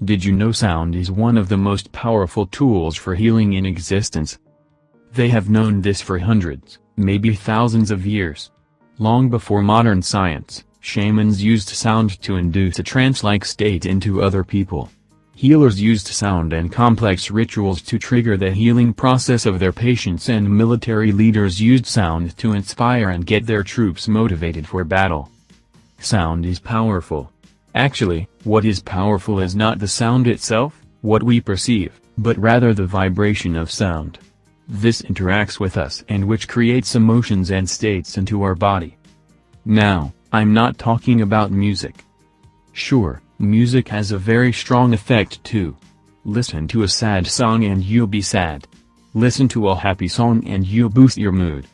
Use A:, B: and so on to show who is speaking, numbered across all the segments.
A: Did you know sound is one of the most powerful tools for healing in existence? They have known this for hundreds, maybe thousands of years. Long before modern science, shamans used sound to induce a trance-like state into other people. Healers used sound and complex rituals to trigger the healing process of their patients, and military leaders used sound to inspire and get their troops motivated for battle. Sound is powerful. Actually, what is powerful is not the sound itself, what we perceive, but rather the vibration of sound. This interacts with us and which creates emotions and states into our body. Now, I'm not talking about music. Sure, music has a very strong effect too. Listen to a sad song and you'll be sad. Listen to a happy song and you'll boost your mood.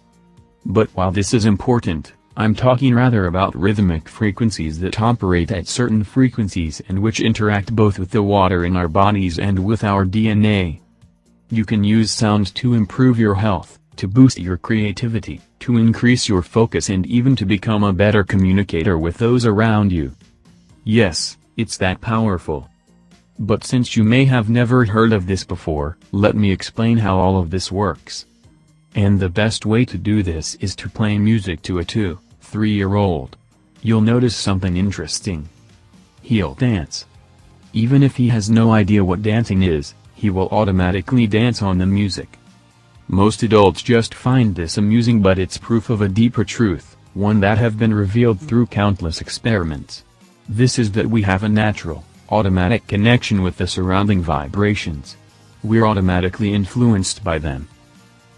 A: But while this is important, I'm talking rather about rhythmic frequencies that operate at certain frequencies and which interact both with the water in our bodies and with our DNA. You can use sound to improve your health, to boost your creativity, to increase your focus, and even to become a better communicator with those around you. Yes, it's that powerful. But since you may have never heard of this before, let me explain how all of this works. And the best way to do this is to play music to a 2-3-year-old. You'll notice something interesting. He'll dance. Even if he has no idea what dancing is, he will automatically dance on the music. Most adults just find this amusing, but it's proof of a deeper truth, one that have been revealed through countless experiments. This is that we have a natural, automatic connection with the surrounding vibrations. We're automatically influenced by them.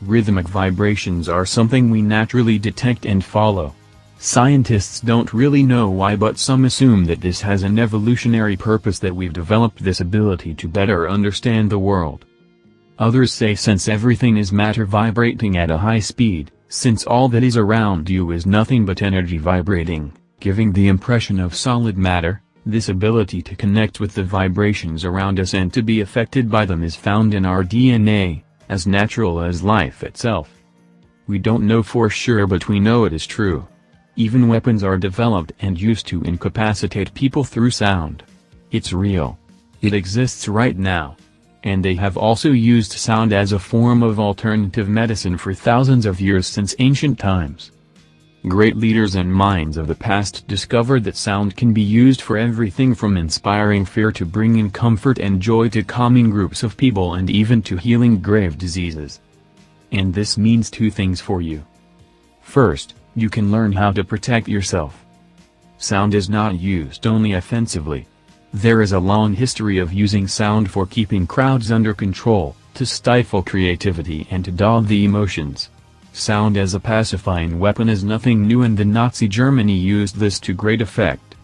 A: Rhythmic vibrations are something we naturally detect and follow. Scientists don't really know why, but some assume that this has an evolutionary purpose, that we've developed this ability to better understand the world. Others say since everything is matter vibrating at a high speed, since all that is around you is nothing but energy vibrating, giving the impression of solid matter, this ability to connect with the vibrations around us and to be affected by them is found in our DNA, as natural as life itself. We don't know for sure, but we know it is true. Even weapons are developed and used to incapacitate people through sound. It's real. It exists right now. And they have also used sound as a form of alternative medicine for thousands of years, since ancient times. Great leaders and minds of the past discovered that sound can be used for everything from inspiring fear to bringing comfort and joy to calming groups of people and even to healing grave diseases. And this means two things for you. First, you can learn how to protect yourself. Sound is not used only offensively. There is a long history of using sound for keeping crowds under control, to stifle creativity and to dull the emotions. Sound as a pacifying weapon is nothing new, and the Nazi Germany used this to great effect.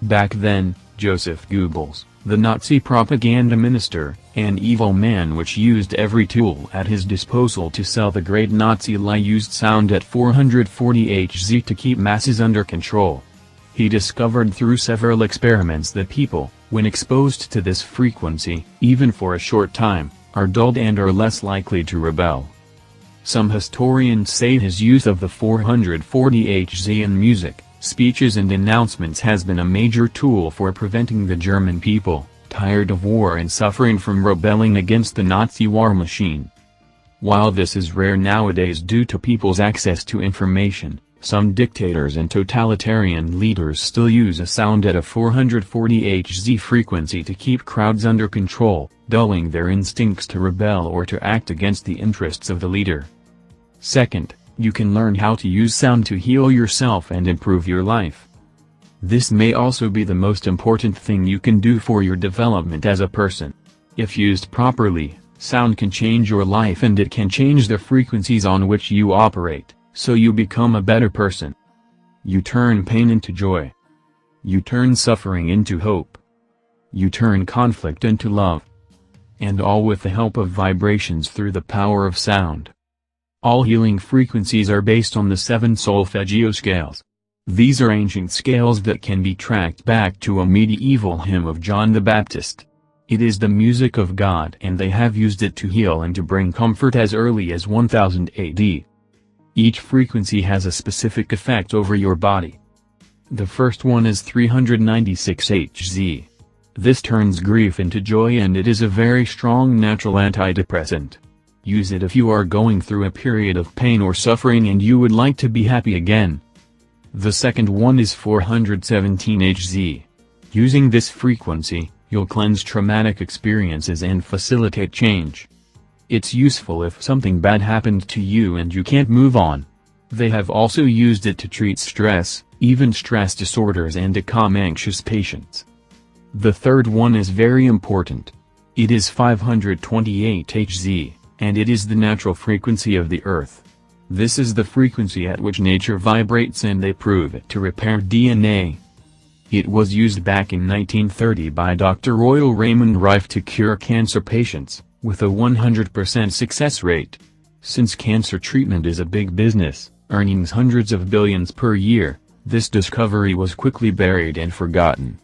A: Back then, Joseph Goebbels, the Nazi propaganda minister, an evil man which used every tool at his disposal to sell the great Nazi lie, used sound at 440 Hz to keep masses under control. He discovered through several experiments that people, when exposed to this frequency, even for a short time, are dulled and are less likely to rebel. Some historians say his use of the 440 Hz in music, speeches and announcements has been a major tool for preventing the German people, tired of war and suffering, from rebelling against the Nazi war machine. While this is rare nowadays due to people's access to information, some dictators and totalitarian leaders still use a sound at a 440 Hz frequency to keep crowds under control, dulling their instincts to rebel or to act against the interests of the leader. Second, you can learn how to use sound to heal yourself and improve your life. This may also be the most important thing you can do for your development as a person. If used properly, sound can change your life, and it can change the frequencies on which you operate, so you become a better person. You turn pain into joy. You turn suffering into hope. You turn conflict into love. And all with the help of vibrations through the power of sound. All healing frequencies are based on the 7 solfeggio scales. These are ancient scales that can be tracked back to a medieval hymn of John the Baptist. It is the music of God, and they have used it to heal and to bring comfort as early as 1000 AD. Each frequency has a specific effect over your body. The first one is 396 Hz. This turns grief into joy, and it is a very strong natural antidepressant. Use it if you are going through a period of pain or suffering and you would like to be happy again. The second one is 417 Hz. Using this frequency, you'll cleanse traumatic experiences and facilitate change. It's useful if something bad happened to you and you can't move on. They have also used it to treat stress, even stress disorders, and to calm anxious patients. The third one is very important. It is 528 Hz, and it is the natural frequency of the Earth. This is the frequency at which nature vibrates, and they prove it to repair DNA. It was used back in 1930 by Dr. Royal Raymond Rife to cure cancer patients, with a 100% success rate. Since cancer treatment is a big business, earning hundreds of billions per year, this discovery was quickly buried and forgotten.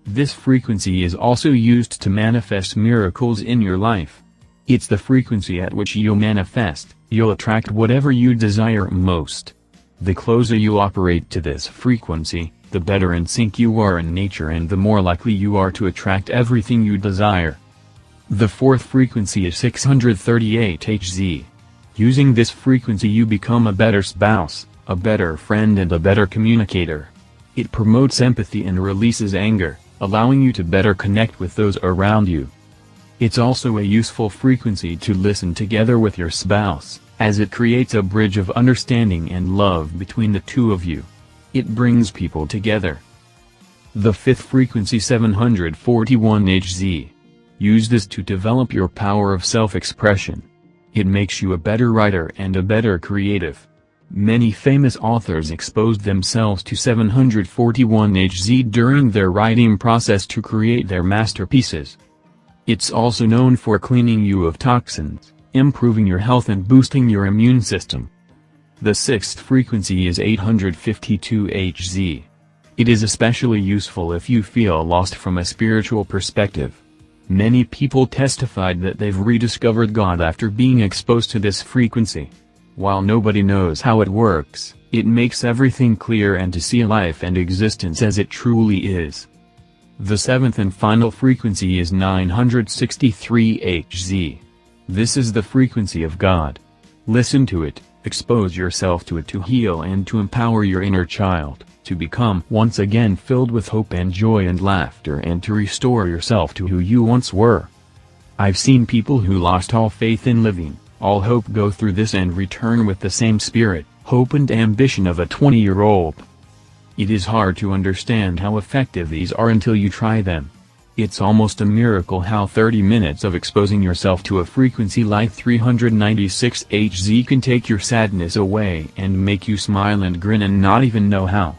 A: This frequency is also used to manifest miracles in your life. It's the frequency at which you'll manifest, you'll attract whatever you desire most. The closer you operate to this frequency, the better in sync you are in nature, and the more likely you are to attract everything you desire. The fourth frequency is 638 Hz. Using this frequency you become a better spouse, a better friend, and a better communicator. It promotes empathy and releases anger, allowing you to better connect with those around you. It's also a useful frequency to listen together with your spouse, as it creates a bridge of understanding and love between the two of you. It brings people together. The fifth frequency, 741 Hz. Use this to develop your power of self-expression. It makes you a better writer and a better creative. Many famous authors exposed themselves to 741 Hz during their writing process to create their masterpieces. It's also known for cleaning you of toxins, improving your health, and boosting your immune system. The sixth frequency is 852 Hz. It is especially useful if you feel lost from a spiritual perspective. Many people testified that they've rediscovered God after being exposed to this frequency. While nobody knows how it works, it makes everything clear and to see life and existence as it truly is. The seventh and final frequency is 963 Hz. This is the frequency of God. Listen to it, expose yourself to it to heal and to empower your inner child, to become once again filled with hope and joy and laughter, and to restore yourself to who you once were. I've seen people who lost all faith in living, all hope, go through this and return with the same spirit, hope, and ambition of a 20-year-old. It is hard to understand how effective these are until you try them. It's almost a miracle how 30 minutes of exposing yourself to a frequency like 396 Hz can take your sadness away and make you smile and grin and not even know how.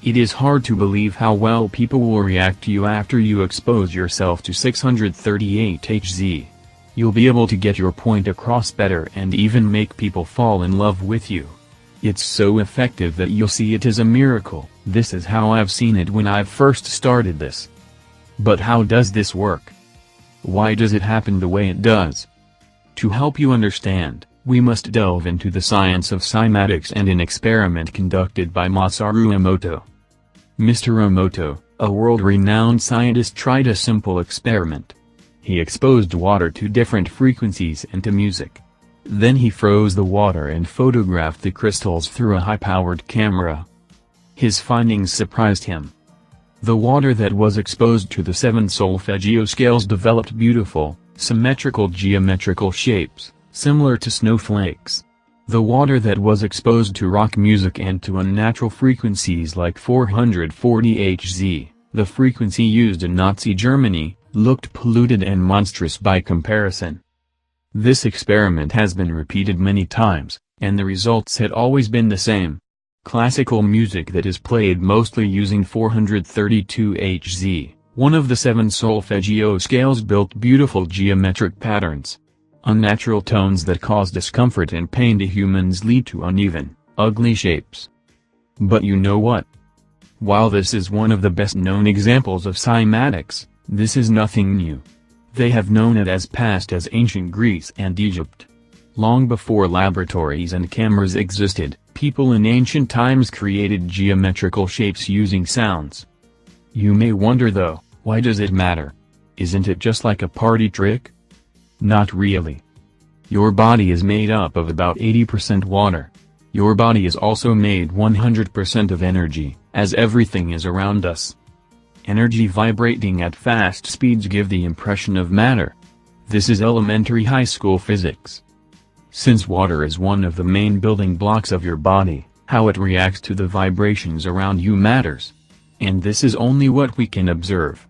A: It is hard to believe how well people will react to you after you expose yourself to 638 Hz. You'll be able to get your point across better and even make people fall in love with you. It's so effective that you'll see it as a miracle. This is how I've seen it when I've first started this. But how does this work? Why does it happen the way it does? To help you understand, we must delve into the science of cymatics and an experiment conducted by Masaru Emoto. Mr. Emoto, a world-renowned scientist, tried a simple experiment. He exposed water to different frequencies and to music. Then he froze the water and photographed the crystals through a high-powered camera. His findings surprised him. The water that was exposed to the 7 solfeggio scales developed beautiful, symmetrical geometrical shapes, similar to snowflakes. The water that was exposed to rock music and to unnatural frequencies like 440 Hz, the frequency used in Nazi Germany, looked polluted and monstrous by comparison. This experiment has been repeated many times, and the results had always been the same. Classical music that is played mostly using 432 Hz, one of the 7 solfeggio scales, built beautiful geometric patterns. Unnatural tones that cause discomfort and pain to humans lead to uneven, ugly shapes. But you know what? While this is one of the best-known examples of cymatics, this is nothing new. They have known it as past as ancient Greece and Egypt. Long before laboratories and cameras existed, people in ancient times created geometrical shapes using sounds. You may wonder though, Why does it matter? Isn't it just like a party trick? Not really. Your body is made up of about 80% water. Your body is also made 100% of energy, as everything is around us. Energy vibrating at fast speeds give the impression of matter. This is elementary high school physics. Since water is one of the main building blocks of your body, how it reacts to the vibrations around you matters. And this is only what we can observe.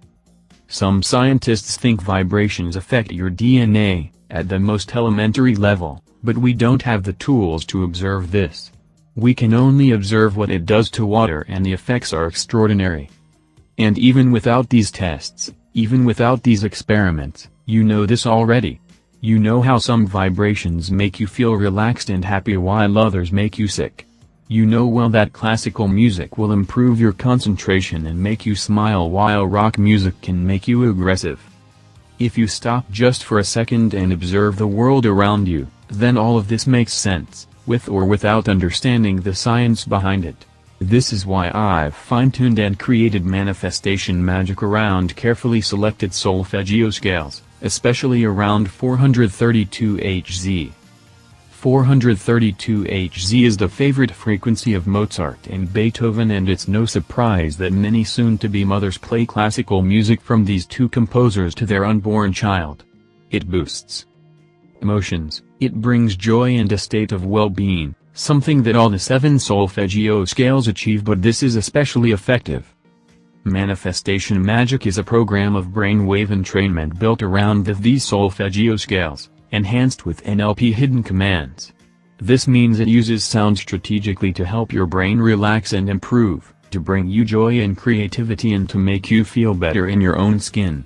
A: Some scientists think vibrations affect your DNA, at the most elementary level, but we don't have the tools to observe this. We can only observe what it does to water, and the effects are extraordinary. And even without these tests, even without these experiments, you know this already. You know how some vibrations make you feel relaxed and happy while others make you sick. You know well that classical music will improve your concentration and make you smile while rock music can make you aggressive. If you stop just for a second and observe the world around you, then all of this makes sense, with or without understanding the science behind it. This is why I've fine-tuned and created manifestation magic around carefully selected solfeggio scales, especially around 432 Hz. 432 Hz is the favorite frequency of Mozart and Beethoven, and it's no surprise that many soon-to-be mothers play classical music from these two composers to their unborn child. It boosts emotions, it brings joy and a state of well-being, something that all the 7 solfeggio scales achieve, but this is especially effective. Manifestation magic is a program of brainwave entrainment built around these solfeggio scales, enhanced with NLP hidden commands. This means it uses sound strategically to help your brain relax and improve, to bring you joy and creativity, and to make you feel better in your own skin.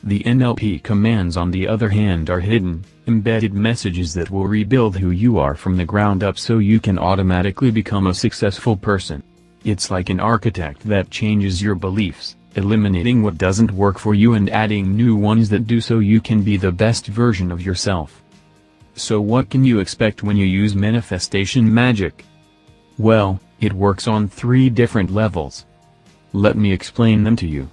A: The NLP commands, on the other hand, are hidden, embedded messages that will rebuild who you are from the ground up so you can automatically become a successful person. It's like an architect that changes your beliefs, eliminating what doesn't work for you and adding new ones that do, so you can be the best version of yourself. So what can you expect when you use manifestation magic? Well, it works on 3 different levels. Let me explain them to you.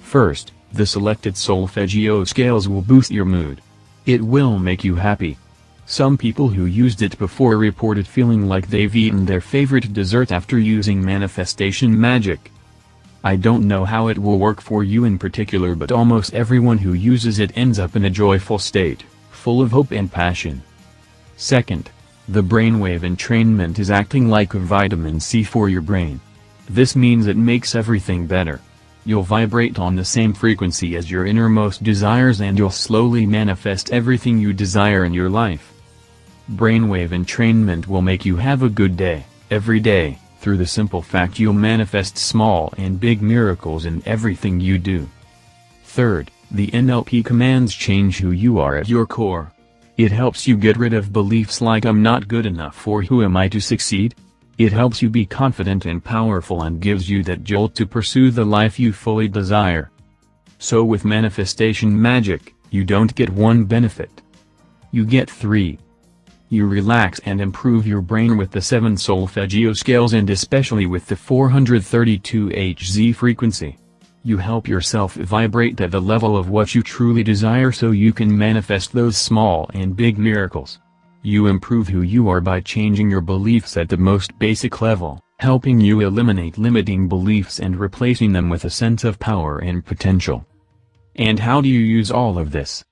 A: First, the selected solfeggio scales will boost your mood. It will make you happy. Some people who used it before reported feeling like they've eaten their favorite dessert after using manifestation magic. I don't know how it will work for you in particular, but almost everyone who uses it ends up in a joyful state, full of hope and passion. Second, the brainwave entrainment is acting like a vitamin C for your brain. This means it makes everything better. You'll vibrate on the same frequency as your innermost desires, and you'll slowly manifest everything you desire in your life. Brainwave entrainment will make you have a good day, every day, through the simple fact you'll manifest small and big miracles in everything you do. Third, the NLP commands change who you are at your core. It helps you get rid of beliefs like "I'm not good enough" or "Who am I to succeed?" It helps you be confident and powerful and gives you that jolt to pursue the life you fully desire. So with manifestation magic, you don't get 1 benefit. You get 3. You relax and improve your brain with the 7 solfeggio scales, and especially with the 432 Hz frequency. You help yourself vibrate at the level of what you truly desire so you can manifest those small and big miracles. You improve who you are by changing your beliefs at the most basic level, helping you eliminate limiting beliefs and replacing them with a sense of power and potential. And how do you use all of this?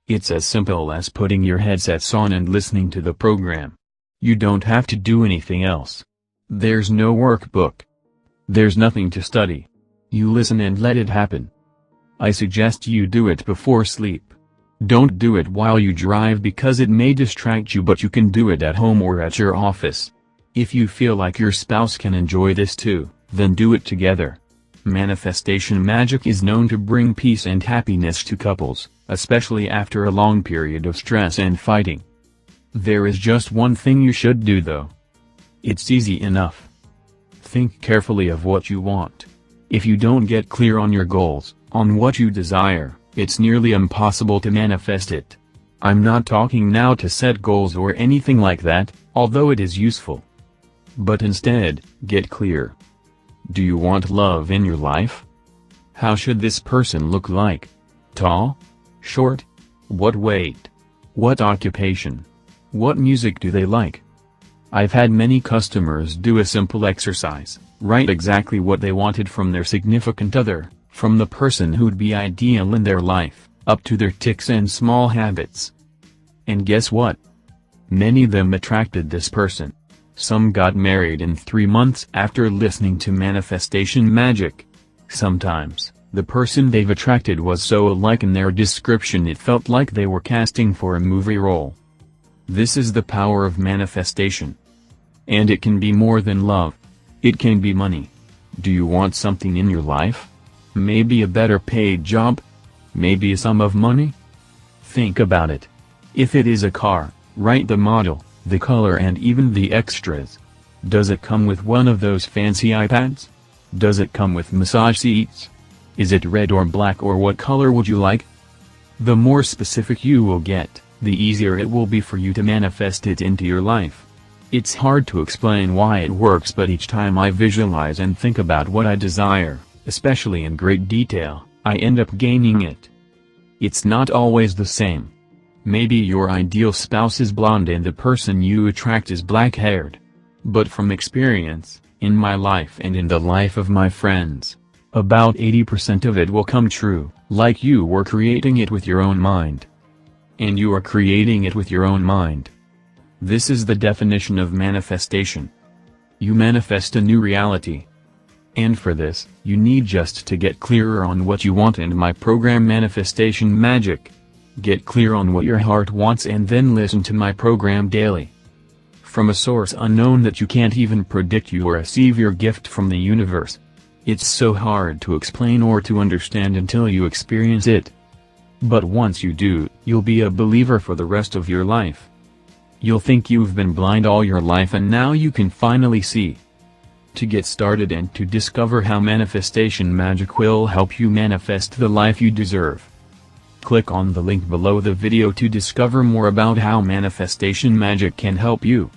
A: It's as simple as putting your headsets on and listening to the program. You don't have to do anything else. There's no workbook. There's nothing to study. You listen and let it happen. I suggest you do it before sleep. Don't do it while you drive because it may distract you, but you can do it at home or at your office. If you feel like your spouse can enjoy this too, then do it together. Manifestation magic is known to bring peace and happiness to couples, especially after a long period of stress and fighting. There is just one thing you should do though. It's easy enough. Think carefully of what you want. If you don't get clear on your goals, on what you desire, it's nearly impossible to manifest it. I'm not talking now to set goals or anything like that, although it is useful. But instead, get clear. Do you want love in your life? How should this person look like? Tall? Short? What weight? What occupation? What music do they like? I've had many customers do a simple exercise, write exactly what they wanted from their significant other, from the person who'd be ideal in their life, up to their tics and small habits. And guess what? Many of them attracted this person. Some got married in 3 months after listening to manifestation magic. Sometimes, the person they've attracted was so alike in their description it felt like they were casting for a movie role. This is the power of manifestation. And it can be more than love. It can be money. Do you want something in your life? Maybe a better paid job? Maybe a sum of money? Think about it. If it is a car, write the model, the color and even the extras. Does it come with one of those fancy iPads? Does it come with massage seats? Is it red or black or what color would you like? The more specific you will get, the easier it will be for you to manifest it into your life. It's hard to explain why it works, but each time I visualize and think about what I desire, especially in great detail, I end up gaining it. It's not always the same. Maybe your ideal spouse is blonde and the person you attract is black-haired. But from experience, in my life and in the life of my friends, about 80% of it will come true, like you were creating it with your own mind. And you are creating it with your own mind. This is the definition of manifestation. You manifest a new reality. And for this, you need just to get clearer on what you want and my program Manifestation Magic. Get clear on what your heart wants and then listen to my program daily. From a source unknown that you can't even predict, you will receive your gift from the universe. It's so hard to explain or to understand until you experience it. But once you do, you'll be a believer for the rest of your life. You'll think you've been blind all your life and now you can finally see. To get started and to discover how manifestation magic will help you manifest the life you deserve, click on the link below the video to discover more about how manifestation magic can help you.